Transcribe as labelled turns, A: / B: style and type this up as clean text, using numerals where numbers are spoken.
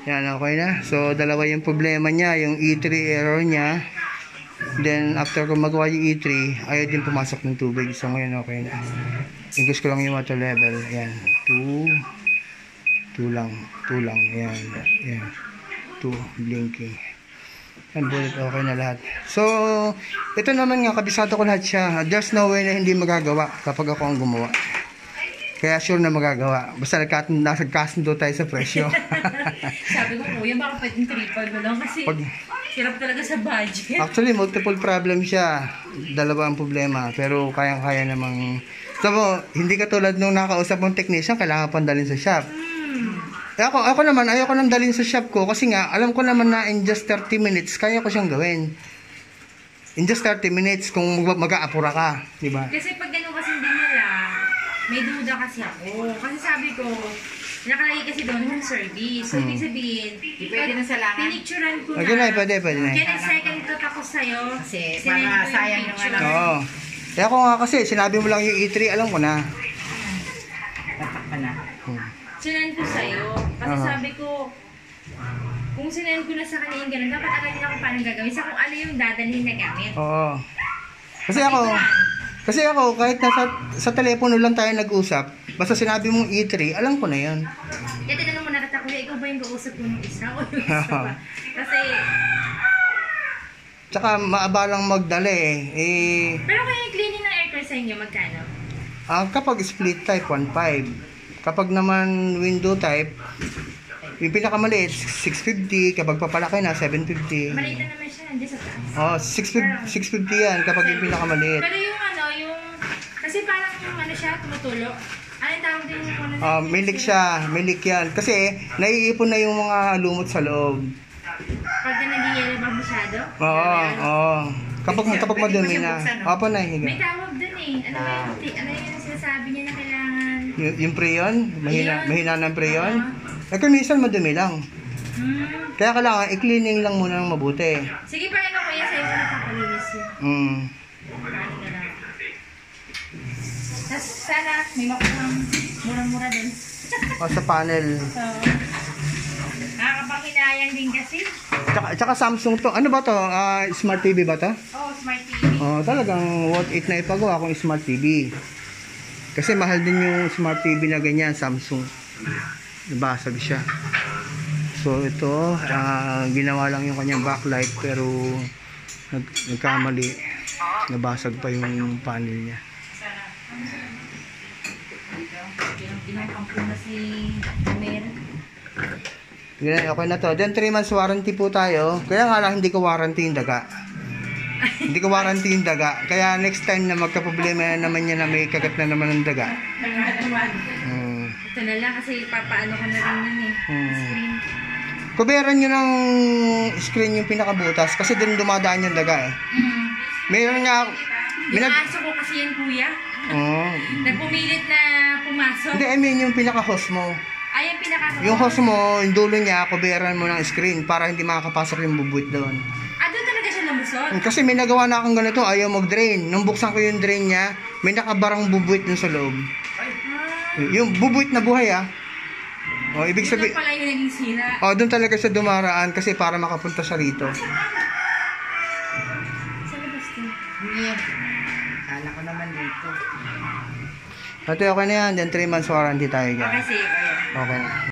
A: Yan, okay na. So, dalawa yung problema niya. Yung E3 error niya. Then, after ko magawa yung E3, ayaw din pumasok ng tubig. So, ngayon okay na. Ingos ko lang yung water level. Yan. 2 lang. 2 lang. Yan. Yan. 2. Blinking. Yan, bullet. Okay na lahat. So, ito naman nga, kabisado ko lahat siya. There's no way na hindi magagawa kapag ako ang gumawa. Kaya sure na magagawa. Basta nagkasundo tayo sa presyo.
B: Sabi ko, kuya, baka pwedeng triple mo lang kasi hirap talaga sa budget.
A: Actually, multiple problem siya. Dalawa ang problema. Pero kayang-kaya namang... So, hindi katulad nung nakausap mong technician, kailangan pang dalhin sa shop. Ako naman, ayaw ko nang dalhin sa shop ko kasi nga, alam ko naman na in just 30 minutes, kaya ko siyang gawin. In just 30 minutes, kung mag-aapura ka. Diba?
B: Kasi pag gano'n kasi hindi nila, may duda kasi ako. Kasi sabi ko, nakalagay kasi doon home service. So, ibig sabihin,
C: pwede na sa langan.
B: pinicturan ko
A: Okay na, pwede na.
B: Kaya nag-second thought ako sa'yo.
C: Kasi
B: sinend
C: para
B: ko
C: sayang yung
B: picture.
C: ano.
A: Oo. Kaya ako nga kasi, sinabi mo lang yung E3, alam ko na.
C: Tatak ka na.
B: Sinend ko sa'yo. Kasi sabi ko, kung sinend ko na sa kanya yung gano'n, dapat alam nila kung paano gagawin. Sa kung ano yung dadalhin na gamit.
A: Oo. Kasi ako, kahit sa telepono lang tayo nag-usap, basta sinabi mong E3, alam ko na yan.
B: Kaya tinanong mo na kita, kuya, ikaw ba yung kausap ko ng isa o yung isa ba? Kasi,
A: Tsaka maabalang magdala
B: pero kaya yung cleaning ng aircon sa inyo, magkano?
A: Kapag split type, 1.5. Kapag naman window type, yung pinakamaliit, 650. Kapag papalaki na, 750.
B: Maliit na naman siya, nandiyan sa taas.
A: 650 yan kapag yung pinakamaliit.
B: Pero yung kasi parang yung siya, tumutulo. Ano yung tawag din yung
A: Milik siya, milik yan. Kasi naiipon na yung mga lumot sa loob.
B: Pag nag-yellow ba masyado?
A: Oo. Kapag madumi na. Opo na, higa.
B: May tawag dun eh. Ano yung sinasabi niya na kailangan?
A: Yung preyon? Mahina ng preyon? Kung minsan madumi lang. Kaya kailangan i-cleaning lang muna ng mabuti.
B: Sige pa, ano kuya, sa'yo ko nakakalinis yun. Paano na lang. Tapos sana may makuha murang-mura din.
A: Sa panel.
B: So, nakakapanghinayang din kasi.
A: Tsaka Samsung to. Ano ba to? Smart TV ba to?
B: Oh, smart TV.
A: Talagang worth it na ipagawa kung smart TV. Kasi mahal din yung smart TV na ganyan, Samsung. Nabasag siya. So ito, ginawa lang yung kanyang backlight pero nagkamali. Nabasag pa yung panel niya.
B: Pinapampo na si Mer.
A: Okay na to. Then 3 months warranty po tayo. Kaya nga lang hindi ko warranty yung daga. Hindi ko warranty yung daga. Kaya next time na magka-problema naman niya na may kagat na naman ng daga.
B: Ito na lang kasi papaano ko na rin yun screen.
A: Kuberan nyo ng screen yung pinakabutas kasi doon dumadaan yung daga Meron nga...
B: Aso ko kasi yan kuya. Nagpumilit na pumasok.
A: Hindi, I mean yung pinaka-host mo.
B: Ay, yung pinaka-host.
A: Yung host mo, yung dulo niya, kuberan mo ng screen para hindi makakapasok yung bubuit doon.
B: Doon talaga siya lumusot?
A: Kasi may nagawa na akong ganito, ayaw mag-drain. Nung buksan ko yung drain niya, may nakabarang bubuit dun sa loob. Yung bubuit na buhay ibig sabihin...
B: Doon pala yung naging sira.
A: Doon talaga siya dumaraan kasi para makapunta siya rito.
B: Sa labas to?
C: Hindi. Kala ko naman dito.
A: Ate, okay na yan. Then 3 months warranty tayo dyan.
B: Okay, sige kuya.
A: Okay na.